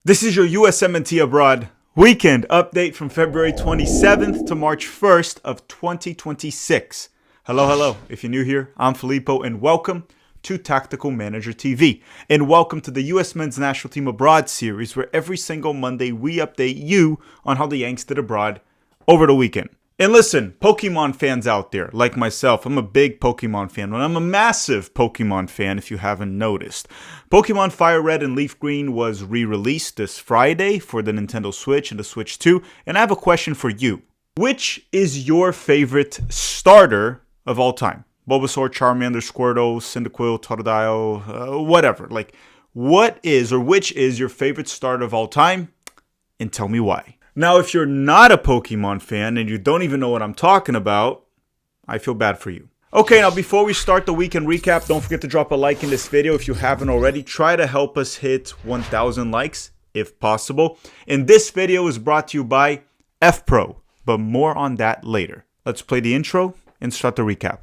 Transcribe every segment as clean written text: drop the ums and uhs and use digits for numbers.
This is your USMNT Abroad weekend update from February 27th to March 1st of 2026. Hello. If you're new here, I'm Filippo and welcome to Tactical Manager TV. And welcome to the US Men's National Team Abroad series, where every single Monday we update you on how the Yanks did abroad over the weekend. And listen, Pokemon fans out there, like myself, I'm a big Pokemon fan, and I'm a massive Pokemon fan if you haven't noticed. Pokemon Fire Red and Leaf Green was re-released this Friday for the Nintendo Switch and the Switch 2, and I have a question for you. Which is your favorite starter of all time? Bulbasaur, Charmander, Squirtle, Cyndaquil, Totodile, whatever. Like, what is or which is your favorite starter of all time? And tell me why. Now, if you're not a Pokemon fan and you don't even know what I'm talking about, I feel bad for you. Okay, now before we start the weekend recap, don't forget to drop a like in this video if you haven't already. Try to help us hit 1,000 likes if possible. And this video is brought to you by FPro, but more on that later. Let's play the intro and start the recap.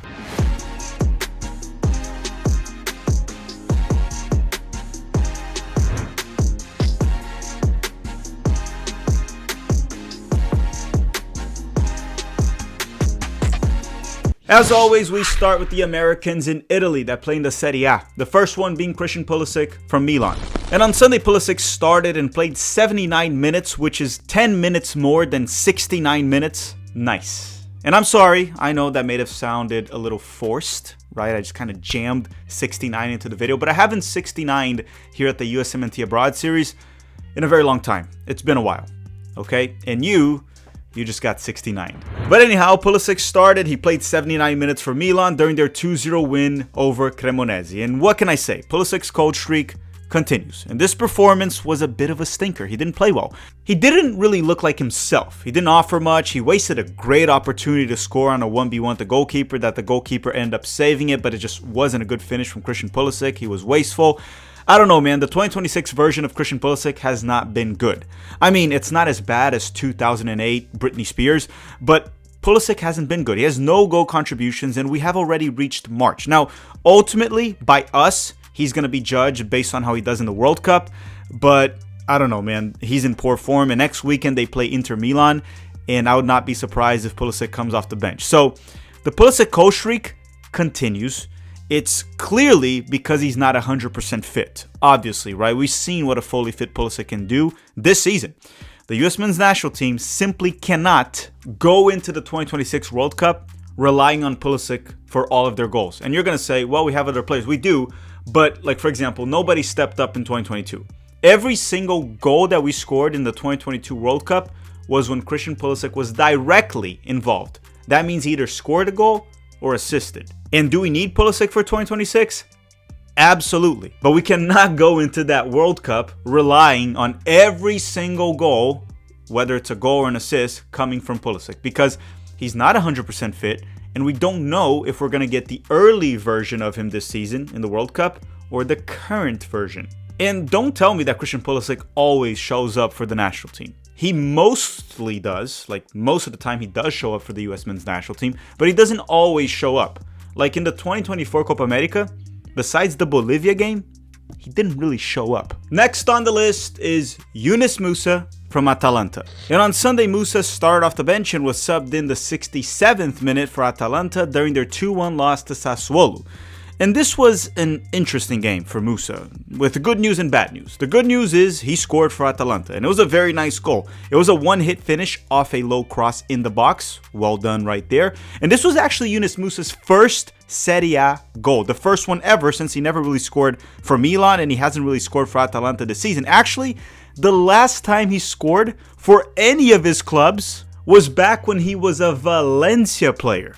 As always, we start with the Americans in Italy that play in the Serie A. The first one being Christian Pulisic from Milan. And on Sunday, Pulisic started and played 79 minutes, which is 10 minutes more than 69 minutes. Nice. And I'm sorry, I know that may have sounded a little forced, right? I just kind of jammed 69 into the video, but I haven't 69'd here at the USMNT Abroad series in a very long time. It's been a while, okay? And you just got 69. But anyhow, Pulisic started. He played 79 minutes for Milan during their 2-0 win over Cremonese. And what can I say? Pulisic's cold streak continues. And this performance was a bit of a stinker. He didn't play well. He didn't really look like himself. He didn't offer much. He wasted a great opportunity to score on a 1v1 with the goalkeeper that the goalkeeper ended up saving it, but it just wasn't a good finish from Christian Pulisic. He was wasteful. I don't know, man. The 2026 version of Christian Pulisic has not been good. I mean, it's not as bad as 2008 Britney Spears, but Pulisic hasn't been good. He has no goal contributions, and we have already reached March. Now, ultimately, by us, he's going to be judged based on how he does in the World Cup, but I don't know, man. He's in poor form, and next weekend they play Inter Milan, and I would not be surprised if Pulisic comes off the bench. So, the Pulisic cold streak continues. It's clearly because he's not 100% fit, obviously, right? We've seen what a fully fit Pulisic can do this season. The US Men's National Team simply cannot go into the 2026 World Cup relying on Pulisic for all of their goals. And you're going to say, well, we have other players. We do, but like, for example, nobody stepped up in 2022. Every single goal that we scored in the 2022 World Cup was when Christian Pulisic was directly involved. That means he either scored a goal or assisted. And do we need Pulisic for 2026? Absolutely. But we cannot go into that World Cup relying on every single goal, whether it's a goal or an assist, coming from Pulisic, because he's not 100% fit, and we don't know if we're going to get the early version of him this season in the World Cup or the current version. And don't tell me that Christian Pulisic always shows up for the national team. He mostly does, like most of the time he does show up for the US Men's National Team, but he doesn't always show up. Like in the 2024 Copa America, besides the Bolivia game, he didn't really show up. Next on the list is Yunus Musah from Atalanta. And on Sunday, Musah started off the bench and was subbed in the 67th minute for Atalanta during their 2-1 loss to Sassuolo. And this was an interesting game for Musah, with good news and bad news. The good news is he scored for Atalanta, and it was a very nice goal. It was a one-hit finish off a low cross in the box. Well done right there. And this was actually Yunus Musah's first Serie A goal, the first one ever, since he never really scored for Milan, and he hasn't really scored for Atalanta this season. Actually, the last time he scored for any of his clubs was back when he was a Valencia player.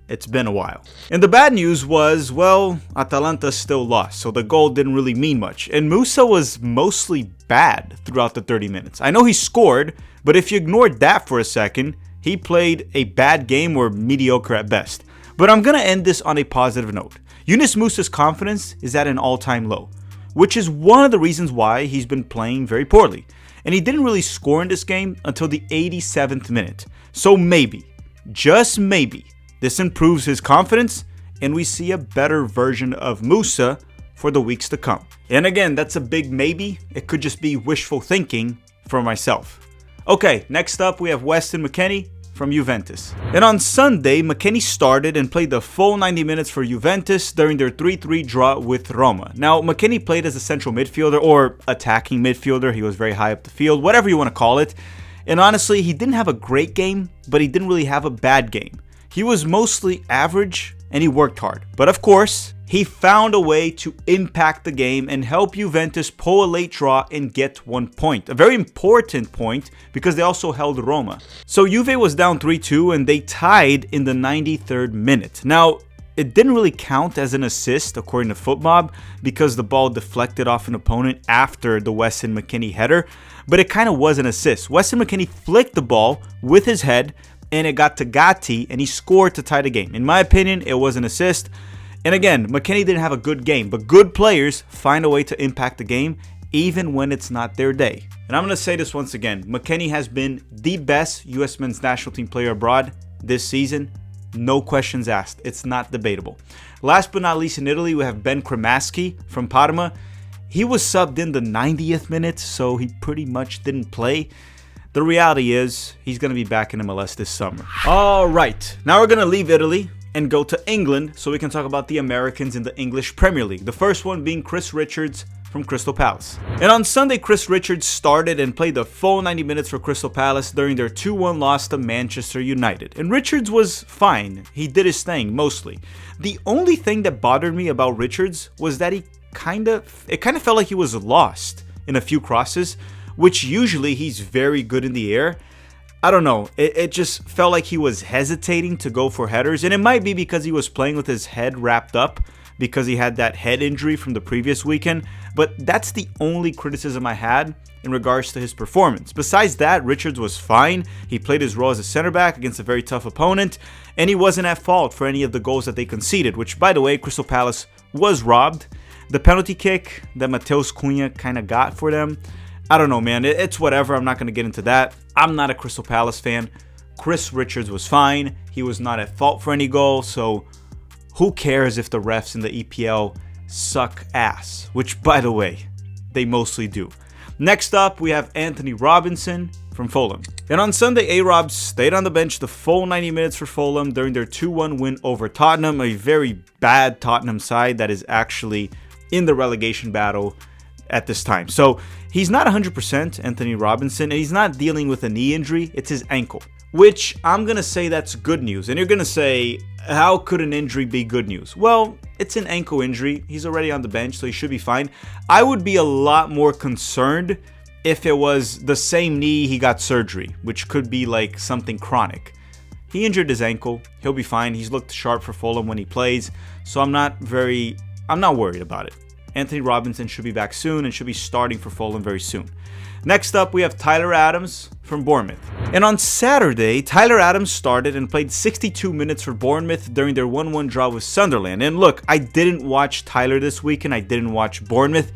It's been a while. And the bad news was, well, Atalanta still lost, so the goal didn't really mean much. And Musah was mostly bad throughout the 30 minutes. I know he scored, but if you ignored that for a second, he played a bad game or mediocre at best. But I'm going to end this on a positive note. Yunus Musah's confidence is at an all-time low, which is one of the reasons why he's been playing very poorly. And he didn't really score in this game until the 87th minute. So maybe, just maybe, this improves his confidence and we see a better version of Musah for the weeks to come. And again, that's a big maybe. It could just be wishful thinking for myself. Okay, next up we have Weston McKennie from Juventus. And on Sunday, McKennie started and played the full 90 minutes for Juventus during their 3-3 draw with Roma. Now, McKennie played as a central midfielder or attacking midfielder. He was very high up the field, whatever you want to call it. And honestly, he didn't have a great game, but he didn't really have a bad game. He was mostly average and he worked hard. But of course, he found a way to impact the game and help Juventus pull a late draw and get 1 point. A very important point because they also held Roma. So Juve was down 3-2 and they tied in the 93rd minute. Now, it didn't really count as an assist according to FootMob because the ball deflected off an opponent after the Weston McKennie header, but it kind of was an assist. Weston McKennie flicked the ball with his head and it got to Gatti and he scored to tie the game. In my opinion, it was an assist. And again, McKennie didn't have a good game, but good players find a way to impact the game even when it's not their day. And I'm going to say this once again, McKennie has been the best US men's national team player abroad this season. No questions asked. It's not debatable. Last but not least in Italy, we have Ben Cremaschi from Parma. He was subbed in the 90th minute, so he pretty much didn't play. The reality is he's going to be back in MLS this summer. All right, now we're going to leave Italy and go to England so we can talk about the Americans in the English Premier League. The first one being Chris Richards from Crystal Palace. And on Sunday, Chris Richards started and played the full 90 minutes for Crystal Palace during their 2-1 loss to Manchester United. And Richards was fine. He did his thing, mostly. The only thing that bothered me about Richards was that it kind of felt like he was lost in a few crosses, which usually he's very good in the air. I don't know, it just felt like he was hesitating to go for headers, and it might be because he was playing with his head wrapped up because he had that head injury from the previous weekend, but that's the only criticism I had in regards to his performance. Besides that, Richards was fine. He played his role as a center back against a very tough opponent, and he wasn't at fault for any of the goals that they conceded, which, by the way, Crystal Palace was robbed. The penalty kick that Mateus Cunha kind of got for them, I don't know, man. It's whatever. I'm not going to get into that. I'm not a Crystal Palace fan. Chris Richards was fine. He was not at fault for any goal. So who cares if the refs in the EPL suck ass? Which, by the way, they mostly do. Next up, we have Anthony Robinson from Fulham. And on Sunday, A-Rob stayed on the bench the full 90 minutes for Fulham during their 2-1 win over Tottenham. A very bad Tottenham side that is actually in the relegation battle at this time. So he's not 100% Anthony Robinson, and he's not dealing with a knee injury. It's his ankle, which I'm going to say that's good news. And you're going to say, how could an injury be good news? Well, it's an ankle injury. He's already on the bench, so he should be fine. I would be a lot more concerned if it was the same knee he got surgery, which could be like something chronic. He injured his ankle. He'll be fine. He's looked sharp for Fulham when he plays, so I'm not worried about it. Anthony Robinson should be back soon and should be starting for Fulham very soon. Next up, we have Tyler Adams from Bournemouth. And on Saturday, Tyler Adams started and played 62 minutes for Bournemouth during their 1-1 draw with Sunderland. And look, I didn't watch Tyler this weekend. I didn't watch Bournemouth,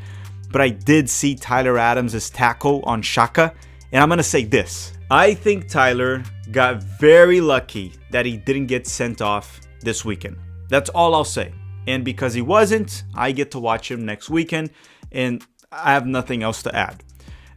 but I did see Tyler Adams' tackle on Xhaka. And I'm going to say this. I think Tyler got very lucky that he didn't get sent off this weekend. That's all I'll say. And because he wasn't, I get to watch him next weekend, and I have nothing else to add.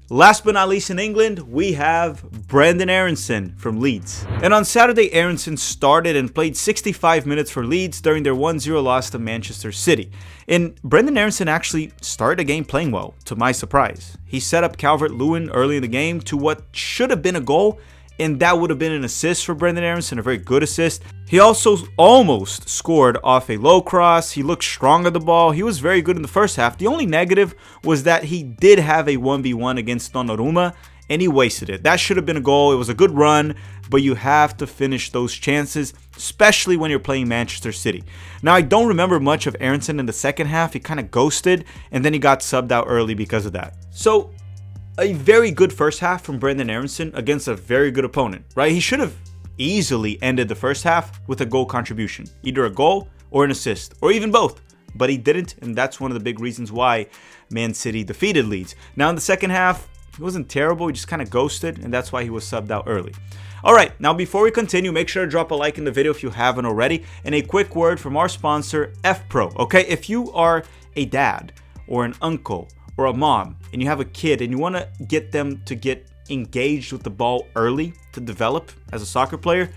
Last but not least in England, we have Brenden Aaronson from Leeds. And on Saturday, Aaronson started and played 65 minutes for Leeds during their 1-0 loss to Manchester City. And Brenden Aaronson actually started the game playing well, to my surprise. He set up Calvert-Lewin early in the game to what should have been a goal, and that would have been an assist for Brenden Aaronson, a very good assist. He also almost scored off a low cross. He looked strong at the ball. He was very good in the first half. The only negative was that he did have a 1v1 against Donnarumma, and he wasted it. That should have been a goal. It was a good run, but you have to finish those chances, especially when you're playing Manchester City. Now, I don't remember much of Aaronson in the second half. He kind of ghosted, and then he got subbed out early because of that. So, a very good first half from Brenden Aaronson against a very good opponent, right? He should have easily ended the first half with a goal contribution, either a goal or an assist, or even both, but he didn't, and that's one of the big reasons why Man City defeated Leeds. Now in the second half, he wasn't terrible, he just kind of ghosted, and that's why he was subbed out early. Alright, now before we continue, make sure to drop a like in the video if you haven't already, and a quick word from our sponsor, FPro. Okay, if you are a dad or an uncle or a mom and you have a kid and you want to get them to get engaged with the ball early to develop as a soccer player,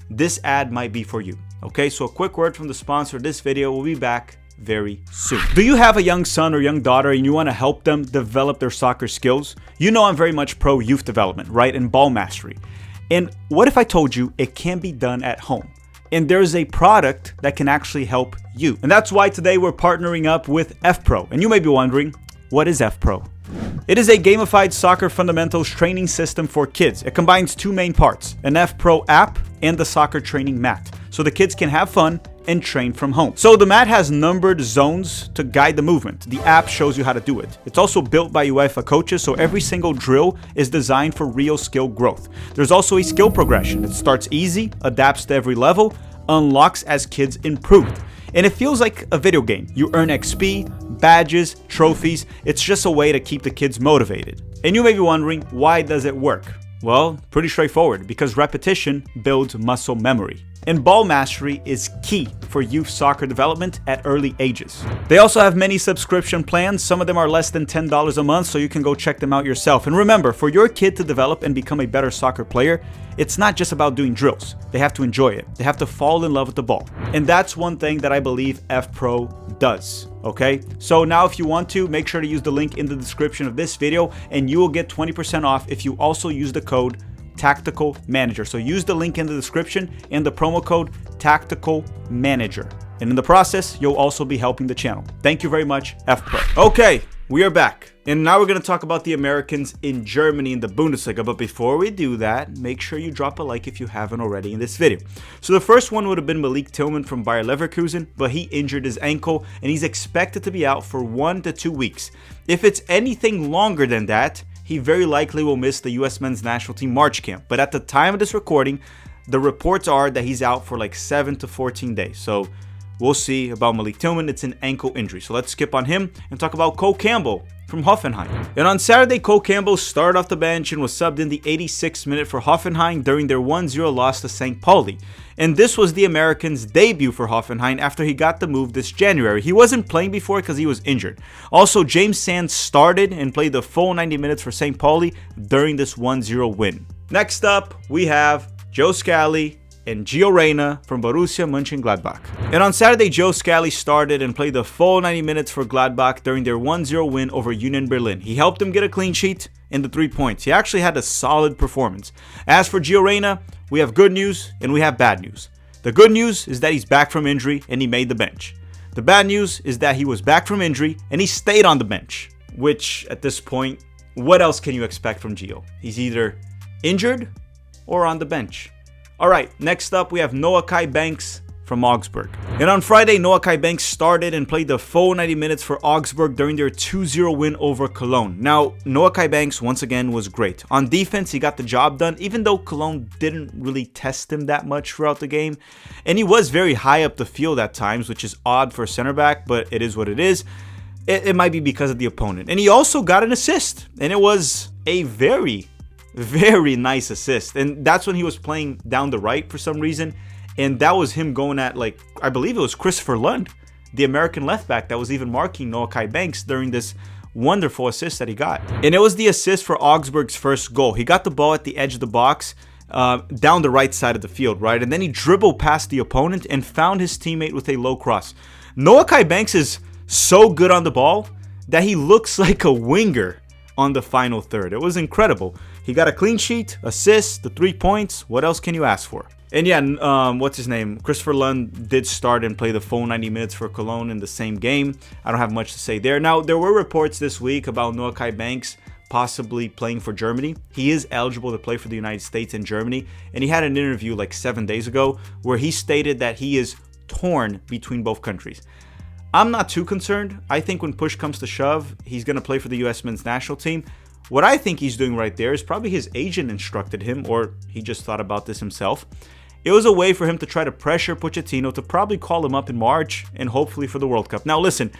this ad might be for you. Okay, so a quick word from the sponsor of this video. We'll be back very soon. Do you have a young son or young daughter and you want to help them develop their soccer skills? You know I'm very much pro youth development, right? And ball mastery. And what if I told you it can be done at home? And there's a product that can actually help you. And that's why today we're partnering up with FPro. And you may be wondering, what is FPro? It is a gamified soccer fundamentals training system for kids. It combines two main parts, an FPro app and the soccer training mat, so the kids can have fun and train from home. So the mat has numbered zones to guide the movement. The app shows you how to do it. It's also built by UEFA coaches, so every single drill is designed for real skill growth. There's also a skill progression. It starts easy, adapts to every level, unlocks as kids improve. And it feels like a video game. You earn XP, badges, trophies. It's just a way to keep the kids motivated. And you may be wondering, why does it work? Well, pretty straightforward, because repetition builds muscle memory. And ball mastery is key for youth soccer development at early ages. They also have many subscription plans. Some of them are less than $10 a month, so you can go check them out yourself. And remember, for your kid to develop and become a better soccer player, it's not just about doing drills. They have to enjoy it. They have to fall in love with the ball. And that's one thing that I believe FPro does. Okay, so now if you want to, make sure to use the link in the description of this video and you will get 20% off if you also use the code Tactical Manager. So use the link in the description and the promo code Tactical Manager. And in the process, you'll also be helping the channel. Thank you very much, FPro. Okay, we are back. And now we're going to talk about the Americans in Germany in the Bundesliga. But before we do that, make sure you drop a like if you haven't already in this video. So the first one would have been Malik Tillman from Bayer Leverkusen, but he injured his ankle and he's expected to be out for 1 to 2 weeks. If it's anything longer than that, he very likely will miss the US men's national team March camp. But at the time of this recording, the reports are that he's out for like 7 to 14 days. So we'll see about Malik Tillman. It's an ankle injury. So let's skip on him and talk about Cole Campbell from Hoffenheim. And on Saturday, Cole Campbell started off the bench and was subbed in the 86th minute for Hoffenheim during their 1-0 loss to St. Pauli. And this was the American's debut for Hoffenheim after he got the move this January. He wasn't playing before because he was injured. Also, James Sands started and played the full 90 minutes for St. Pauli during this 1-0 win. Next up, we have Joe Scally and Gio Reyna from Borussia Mönchengladbach. And on Saturday, Joe Scally started and played the full 90 minutes for Gladbach during their 1-0 win over Union Berlin. He helped them get a clean sheet and the 3 points. He actually had a solid performance. As for Gio Reyna, we have good news and we have bad news. The good news is that he's back from injury and he made the bench. The bad news is that he was back from injury and he stayed on the bench, which at this point, what else can you expect from Gio? He's either injured or on the bench. All right, next up, we have Noahkai Banks from Augsburg. And on Friday, Noahkai Banks started and played the full 90 minutes for Augsburg during their 2-0 win over Cologne. Now, Noahkai Banks, once again, was great. On defense, he got the job done, even though Cologne didn't really test him that much throughout the game. And he was very high up the field at times, which is odd for a center back, but it is what it is. It might be because of the opponent. And he also got an assist, and it was a very nice assist. And that's when he was playing down the right for some reason. And that was him going at, like, I believe it was Christopher Lund, the American left back, that was even marking Noahkai Banks during this wonderful assist that he got. And it was the assist for Augsburg's first goal. He got the ball at the edge of the box, down the right side of the field, right? And then he dribbled past the opponent and found his teammate with a low cross. Noahkai Banks is so good on the ball that he looks like a winger on the final third. It was incredible. He got a clean sheet, assist, the 3 points. What else can you ask for? And yeah, what's his name? Christopher Lund did start and play the full 90 minutes for Cologne in the same game. I don't have much to say there. Now, there were reports this week about Noahkai Banks possibly playing for Germany. He is eligible to play for the United States and Germany. And he had an interview like 7 days ago where he stated that he is torn between both countries. I'm not too concerned. I think when push comes to shove, he's going to play for the US men's national team. What I think he's doing right there is probably his agent instructed him, or he just thought about this himself. It was a way for him to try to pressure Pochettino to probably call him up in March and hopefully for the World Cup. Now listen,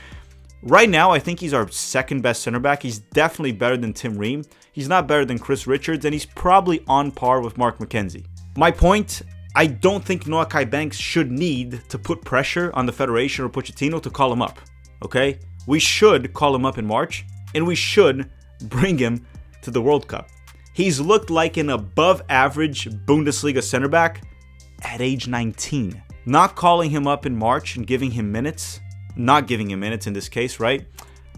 right now I think he's our second best center back. He's definitely better than Tim Ream. He's not better than Chris Richards, and he's probably on par with Mark McKenzie. My point, I don't think Noahkai Banks should need to put pressure on the Federation or Pochettino to call him up, okay? we should call him up in March and we should bring him to the World Cup. He's looked like an above average Bundesliga center back at age 19. Not calling him up in March and giving him minutes, not giving him minutes in this case, right,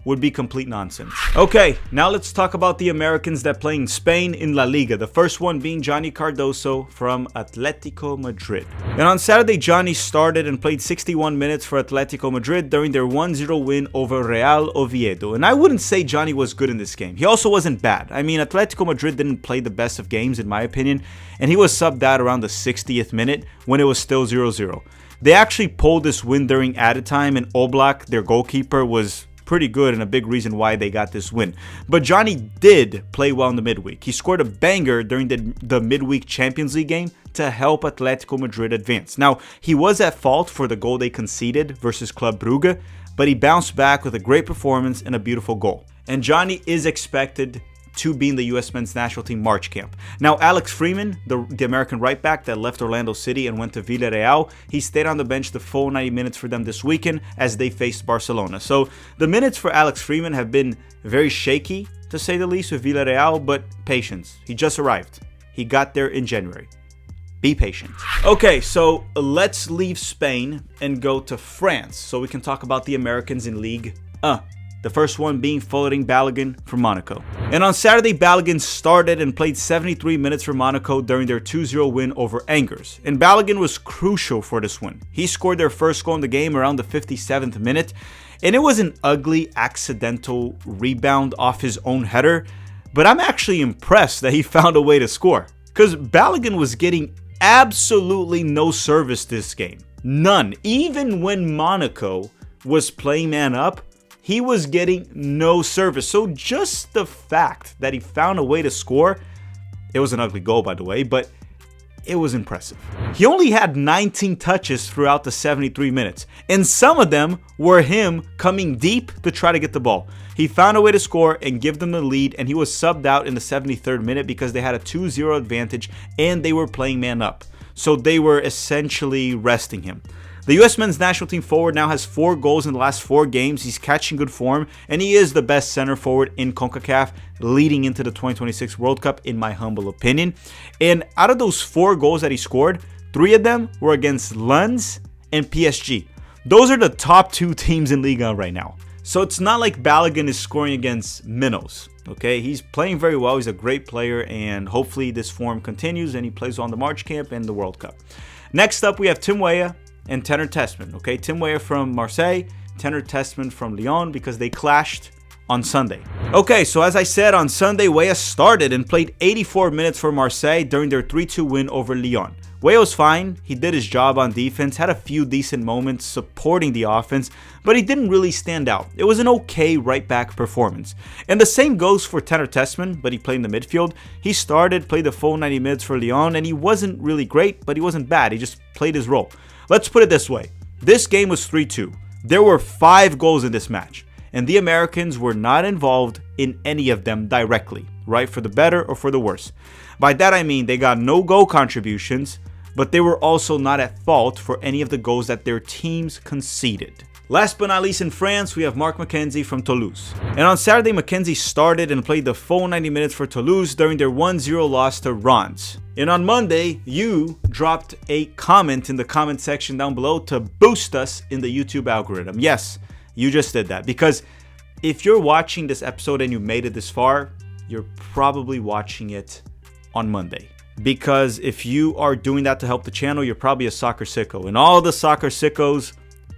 would be complete nonsense. Okay, now let's talk about the Americans that play in Spain in La Liga. The first one being Johnny Cardoso from Atletico Madrid. And on Saturday, Johnny started and played 61 minutes for Atletico Madrid during their 1-0 win over Real Oviedo. And I wouldn't say Johnny was good in this game. He also wasn't bad. I mean, Atletico Madrid didn't play the best of games in my opinion, and he was subbed out around the 60th minute when it was still 0-0. They actually pulled this win during added time, and Oblak, their goalkeeper, was pretty good and a big reason why they got this win. But Johnny did play well in the midweek. He scored a banger during the midweek Champions League game to help Atletico Madrid advance. Now, he was at fault for the goal they conceded versus Club Brugge, but he bounced back with a great performance and a beautiful goal. And Johnny is expected to be in the US men's national team March camp. Now, Alex Freeman, the American right back that left Orlando City and went to Villarreal, he stayed on the bench the full 90 minutes for them this weekend as they faced Barcelona. So the minutes for Alex Freeman have been very shaky, to say the least, with Villarreal, but patience. He just arrived. He got there in January. Be patient. Okay, so let's leave Spain and go to France so we can talk about the Americans in League 1. The first one being Balogun from Monaco. And on Saturday, Balogun started and played 73 minutes for Monaco during their 2-0 win over Angers. And Balogun was crucial for this win. He scored their first goal in the game around the 57th minute. And it was an ugly accidental rebound off his own header. But I'm actually impressed that he found a way to score, because Balogun was getting absolutely no service this game. None. Even when Monaco was playing man up, he was getting no service. So just the fact that he found a way to score, it was an ugly goal by the way, but it was impressive. He only had 19 touches throughout the 73 minutes, and some of them were him coming deep to try to get the ball. He found a way to score and give them the lead, and he was subbed out in the 73rd minute because they had a 2-0 advantage and they were playing man up. So they were essentially resting him. The US men's national team forward now has 4 goals in the last 4 games. He's catching good form, and he is the best center forward in CONCACAF leading into the 2026 World Cup, in my humble opinion. And out of those 4 goals that he scored, 3 of them were against Lens and PSG. Those are the top 2 teams in Liga right now. So it's not like Balogun is scoring against minnows. Okay, he's playing very well. He's a great player, and hopefully this form continues and he plays on the March camp and the World Cup. Next up, we have Tim Weah and Tanner Tessman. Okay, Tim Weah from Marseille, Tanner Tessman from Lyon, because they clashed on Sunday. Okay, so as I said, on Sunday, Weah started and played 84 minutes for Marseille during their 3-2 win over Lyon. Weah was fine. He did his job on defense, had a few decent moments supporting the offense, but he didn't really stand out. It was an okay right back performance. And the same goes for Tanner Tessman, but he played in the midfield. He started, played the full 90 minutes for Lyon, and he wasn't really great, but he wasn't bad. He just played his role. Let's put it this way. This game was 3-2. There were 5 goals in this match, and the Americans were not involved in any of them directly, right? For the better or for the worse. By that I mean they got no goal contributions, but they were also not at fault for any of the goals that their teams conceded. Last but not least, in France, we have Marc McKenzie from Toulouse. And on Saturday, McKenzie started and played the full 90 minutes for Toulouse during their 1-0 loss to Reims. And on Monday, you dropped a comment in the comment section down below to boost us in the YouTube algorithm. Yes, you just did that, because if you're watching this episode and you made it this far, you're probably watching it on Monday. Because if you are doing that to help the channel, you're probably a soccer sicko. And all the soccer sickos,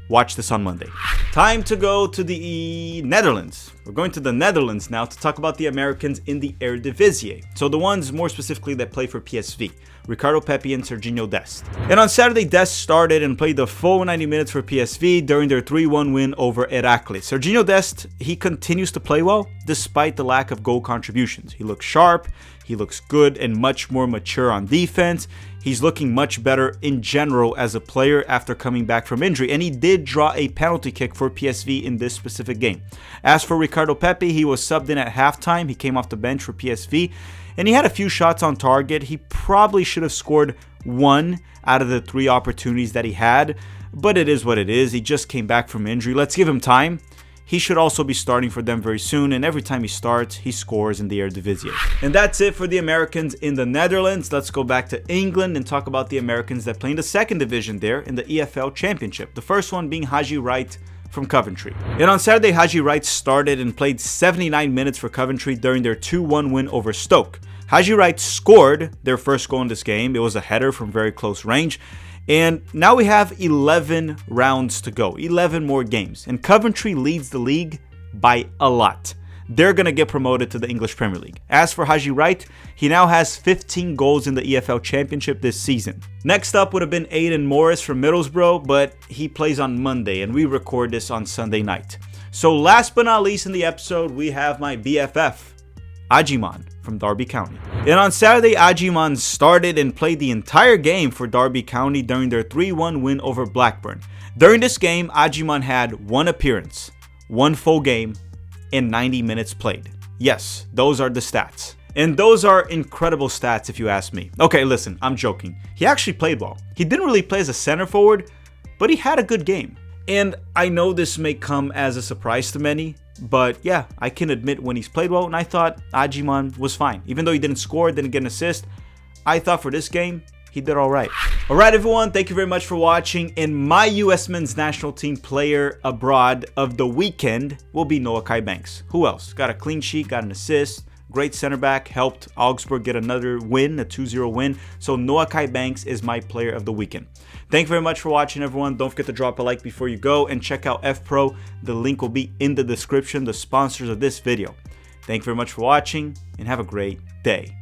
watch this on Monday. Time to go to the Netherlands. We're going to the Netherlands now to talk about the Americans in the Eredivisie. So the ones more specifically that play for PSV. Ricardo Pepi and Serginho Dest. And on Saturday, Dest started and played the full 90 minutes for PSV during their 3-1 win over Heracles. Serginho Dest, he continues to play well despite the lack of goal contributions. He looks sharp, he looks good and much more mature on defense. He's looking much better in general as a player after coming back from injury, and he did draw a penalty kick for PSV in this specific game. As for Ricardo Pepi, he was subbed in at halftime. He came off the bench for PSV, and he had a few shots on target. He probably should have scored 1 out of the 3 opportunities that he had, but it is what it is. He just came back from injury. Let's give him time. he should also be starting for them very soon, and every time he starts, he scores in the Eredivisie. And that's it for the Americans in the Netherlands. Let's go back to England and talk about the Americans that play in the second division there in the EFL Championship. The first one being Haji Wright from Coventry. And on Saturday, Haji Wright started and played 79 minutes for Coventry during their 2-1 win over Stoke. Haji Wright scored their first goal in this game. It was a header from very close range. And now we have 11 rounds to go, 11 more games. And Coventry leads the league by a lot. They're going to get promoted to the English Premier League. As for Haji Wright, he now has 15 goals in the EFL Championship this season. Next up would have been Aidan Morris from Middlesbrough, but he plays on Monday and we record this on Sunday night. So last but not least in the episode, we have my BFF, Agyemang from Derby County. And on Saturday, Agyemang started and played the entire game for Derby County during their 3-1 win over Blackburn. During this game, Agyemang had 1 appearance, 1 full game, and 90 minutes played. Yes, those are the stats. And those are incredible stats if you ask me. Okay, listen, I'm joking. He actually played well. He didn't really play as a center forward, but he had a good game. And I know this may come as a surprise to many, but yeah, I can admit when he's played well, and I thought Agyemang was fine. Even though he didn't score, didn't get an assist, I thought for this game, he did all right. All right, everyone, thank you very much for watching. And my US men's national team player abroad of the weekend will be Noahkai Banks. Who else? Got a clean sheet, got an assist, great center back, helped Augsburg get another win, a 2-0 win. So Noahkai Banks is my player of the weekend. Thank you very much for watching, everyone. Don't forget to drop a like before you go and check out FPro. The link will be in the description, the sponsors of this video. Thank you very much for watching and have a great day.